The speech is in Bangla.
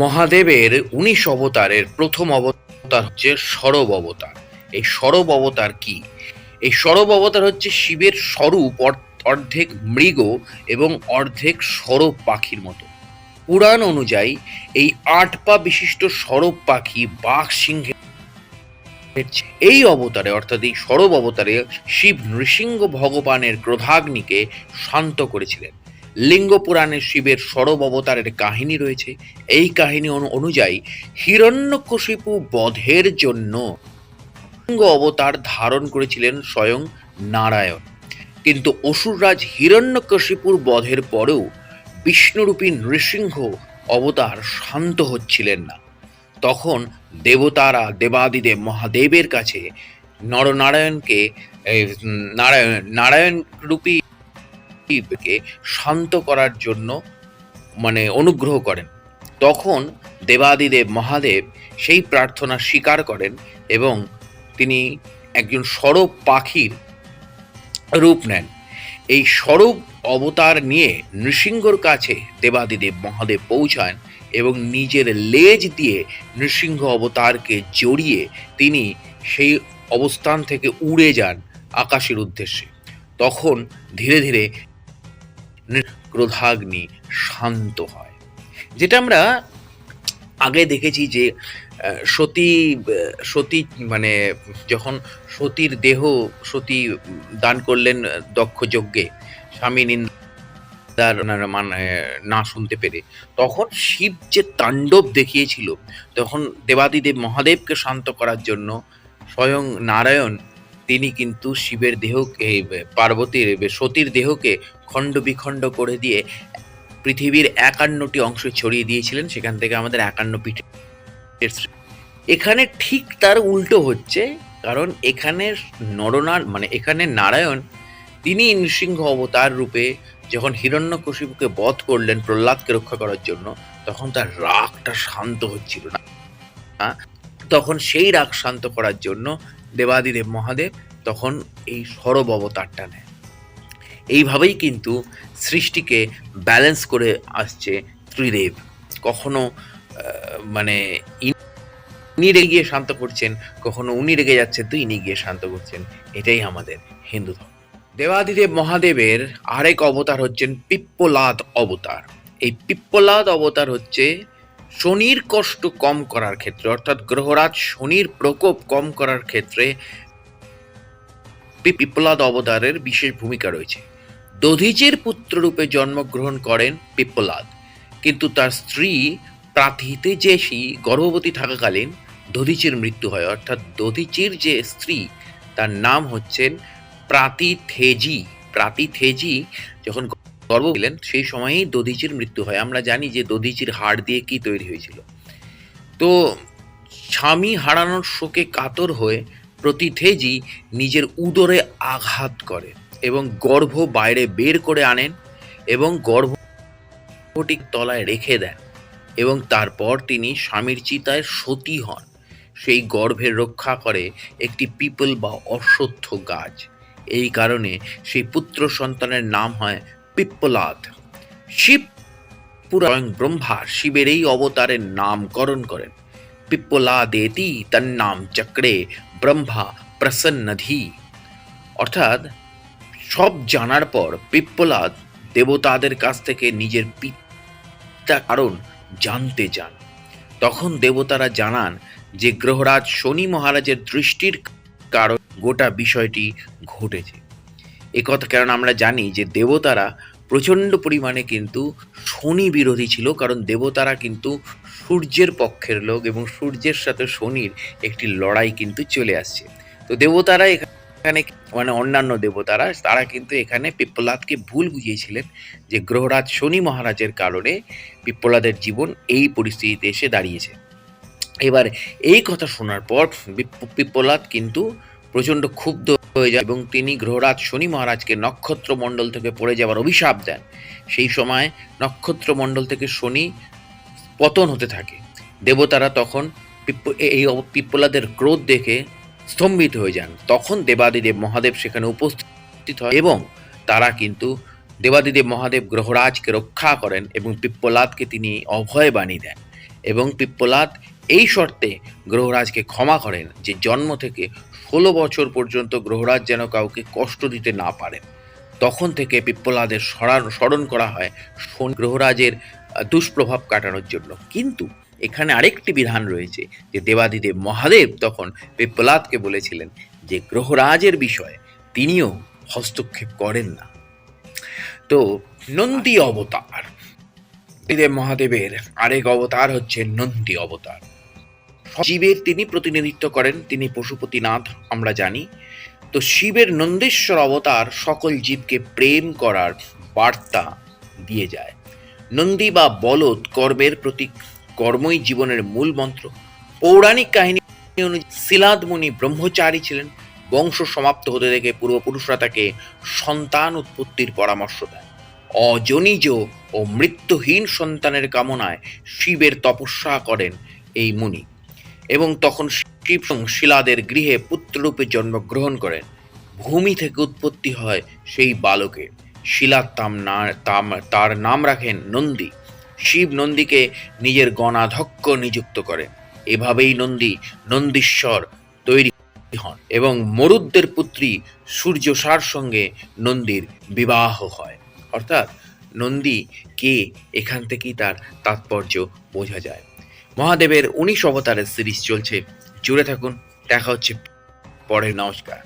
মহাদেবের ১৯ অবতারের প্রথম অবতার হচ্ছে সরব অবতার। এই সরব অবতার কি? এই সরব অবতার হচ্ছে শিবের স্বরূপ অর্ধেক মৃগ এবং অর্ধেক সরব পাখির মতো। পুরাণ অনুযায়ী এই ৮ পা বিশিষ্ট সরব পাখি বাঘ সিংহের এই অবতারে অর্থাৎ এই সরব অবতারে শিব নৃসিংহ ভগবানের ক্রোধাগ্নিকে শান্ত করেছিলেন। লিঙ্গ পুরাণে শিবের সরব অবতারের কাহিনী রয়েছে। এই কাহিনী অনুযায়ী হিরণ্যকশিপু বধের জন্য লিঙ্গ অবতার ধারণ করেছিলেন স্বয়ং নারায়ণ। কিন্তু অসুররাজ হিরণ্যকশিপুর বধের পরেও বিষ্ণুরূপী নৃসিংহ অবতার শান্ত হচ্ছিলেন না। তখন দেবতারা দেবাদিদেব মহাদেবের কাছে নরনারায়ণকে নারায়ণ রূপী কে শান্ত করার জন্য অনুগ্রহ করেন। তখন দেবাদিদেব মহাদেব সেই প্রার্থনা স্বীকার করেন এবং তিনি একজন সরব পাখির রূপ নেন। এই সরব অবতার নিয়ে নৃসিংহর কাছে দেবাদিদেব মহাদেব পৌঁছান এবং নিজের লেজ দিয়ে নৃসিংহ অবতারকে জড়িয়ে তিনি সেই অবস্থান থেকে উড়ে যান আকাশের উদ্দেশ্যে। তখন ধীরে ধীরে ক্রোধাগ্নি শান্ত হয়। যেটা আমরা আগে দেখেছি যে সতী সতী যখন সতীর দেহ সতী দান করলেন দক্ষ যজ্ঞে স্বামী নিন্দার না শুনতে পেরে, তখন শিব যে তাণ্ডব দেখিয়েছিল, তখন দেবাদিদেব মহাদেবকে শান্ত করার জন্য স্বয়ং নারায়ণ তিনি কিন্তু শিবের দেহকে পার্বতীর সতীর দেহকে খণ্ড বিখণ্ড করে দিয়ে পৃথিবীর ৫১টি অংশে ছড়িয়ে দিয়েছিলেন। সেখান থেকে আমাদের ৫১ পীঠের এখানে ঠিক তার উল্টো হচ্ছে। কারণ এখানে এখানে নারায়ণ তিনি নৃসিংহ অবতার রূপে যখন হিরণ্যকশিপুকে বধ করলেন প্রহ্লাদকে রক্ষা করার জন্য, তখন তার রাগটা শান্ত হচ্ছিল না। তখন সেই রাগ শান্ত করার জন্য দেবাদিদেব মহাদেব তখন এই সরব অবতারটা নেয়। এইভাবেই কিন্তু সৃষ্টিকে ব্যালেন্স করে আসছে ত্রিদেব। কখনো ইনি রেগে গিয়ে শান্ত করছেন, কখনো উনি রেগে যাচ্ছেন তো ইনি গিয়ে শান্ত করছেন। এটাই আমাদের হিন্দু ধর্ম। দেবাদিদেব মহাদেবের আরেক অবতার হচ্ছেন পিপ্পলাদ অবতার। এই পিপ্পলাদ অবতার হচ্ছে শনির কষ্ট কম করার ক্ষেত্রে, অর্থাৎ গ্রহরাজ শনির প্রকোপ কম করার ক্ষেত্রে পিপ্পলাদ অবতারের বিশেষ ভূমিকা রয়েছে। দধিচের পুত্ররূপে জন্মগ্রহণ করেন পিপ্পলাদ, কিন্তু তার স্ত্রী প্রাথিতেজেসি গর্ভবতী থাকাকালীন দধিচির মৃত্যু হয়। অর্থাৎ দধিচির যে স্ত্রী তার নাম হচ্ছেন প্রাতিথেজি। প্রাতিথেজি যখন গর্ভ ছিলেন সেই সময়েই দধিচির মৃত্যু হয়। আমরা জানি যে দধিচির হাড় দিয়ে কি তৈরি হয়েছিল। তো স্বামী হারানোর শোকে কাতর হয়ে প্রতিথেজি নিজের উদরে আঘাত করে এবং গর্ভ বাইরে বের করে আনেন এবং গর্ভটির তলায় রেখে দেন এবং তারপর তিনি স্বামীর চিতায় সতী হন। সেই গর্ভের রক্ষা করে একটি পিপল বা অশ্বত্থ গাছ। এই কারণে সেই পুত্র সন্তানের নাম হয় পিপ্পলাদ। শিব পুরাণ ব্রহ্মা শিবের এই অবতারের নামকরণ করেন। পিপ্পলাদেতি তন্নাম চক্রে ব্রহ্মা প্রসন্নধি। অর্থাৎ সব জানার পর পিপ্পলাদ দেবতাদের কাছ থেকে নিজের পিতা কারণ জানতে চান। তখন দেবতারা জানান যে গ্রহরাজ শনি মহারাজের দৃষ্টির কারণ গোটা বিষয়টি ঘটেছে। একথা কারণ আমরা জানি যে দেবতারা প্রচণ্ড পরিমাণে কিন্তু শনি বিরোধী ছিল, কারণ দেবতারা কিন্তু সূর্যের পক্ষের লোক এবং সূর্যের সাথে শনির একটি লড়াই কিন্তু চলে আসছে। তো দেবতারা এখানে অন্যান্য দেবতারা তারা কিন্তু এখানে পিপ্পলাদকে ভুল বুঝিয়েছিলেন যে গ্রহরাজ শনি মহারাজের কারণে পিপ্পলাদের জীবন এই পরিস্থিতিতে এসে দাঁড়িয়েছে। এবার এই কথা শোনার পর পিপ্পলাদ কিন্তু প্রচণ্ড ক্ষুব্ধ হয়ে যায় এবং তিনি গ্রহরাজ শনি মহারাজকে নক্ষত্রমণ্ডল থেকে পড়ে যাওয়ার অভিশাপ দেন। সেই সময় নক্ষত্রমণ্ডল থেকে শনি পতন হতে থাকে। দেবতারা তখন এই পিপ্পলাদের ক্রোধ দেখে স্তম্ভিত হয়ে যান। তখন দেবাদিদেব মহাদেব সেখানে উপস্থিত হয় এবং তারা কিন্তু দেবাদিদেব মহাদেব গ্রহরাজকে রক্ষা করেন এবং পিপ্পলাদকে তিনি অভয় বাণী দেন এবং পিপ্পলাদ এই শর্তে গ্রহরাজকে ক্ষমা করেন যে জন্ম থেকে 16 বছর পর্যন্ত গ্রহরাজ যেন কাউকে কষ্ট দিতে না পারেন। তখন থেকে পিপ্পলাদের স্মরণ করা হয় শনি গ্রহরাজের দুষ্প্রভাব কাটানোর জন্য। কিন্তু এখানে আরেকটি বিধান রয়েছে যে দেবাদিদেব মহাদেব তখন পিপ্পলাদকে বলেছিলেন যে গ্রহরাজের বিষয়ে তিনিও হস্তক্ষেপ করেন না। তো নন্দী অবতার, দেব মহাদেবের আরেক অবতার হচ্ছে নন্দী অবতার। শিবের তিনি প্রতিনিধিত্ব করেন, তিনি পশুপতিনাথ আমরা জানি। তো শিবের নন্দেশ্বর অবতার সকল জীবকে প্রেম করার বার্তা দিয়ে যায়। নন্দী বা বলদ কর্মের প্রতীক, কর্মই জীবনের মূল মন্ত্র। পৌরাণিক কাহিনী অনুযায়ী শিলাদ মুনি ব্রহ্মচারী ছিলেন। বংশ সমাপ্ত হতে দেখে পূর্বপুরুষরা তাকে সন্তান উৎপত্তির পরামর্শ দেন। অজনিজ ও মৃত্যুহীন সন্তানের কামনায় শিবের তপস্যা করেন এই মুনি, এবং তখন শিব শিলাদের গৃহে পুত্ররূপে জন্মগ্রহণ করেন। ভূমি থেকে উৎপত্তি হয় সেই বালকের। শিলাদ তার নাম রাখেন নন্দী। শিব নন্দীকে নিজের গণাধ্যক্ষ নিযুক্ত করেন। এভাবেই নন্দীশ্বর তৈরি হন এবং মরুদ্দের পুত্রী সূর্যসার সঙ্গে নন্দীর বিবাহ হয়। অর্থাৎ নন্দী কে, এখান থেকেই তার তাৎপর্য বোঝা যায়। মহাদেবের 19 অবতারের সিরিজ চলছে, জুড়ে থাকুন। দেখা হচ্ছে পরে। নমস্কার।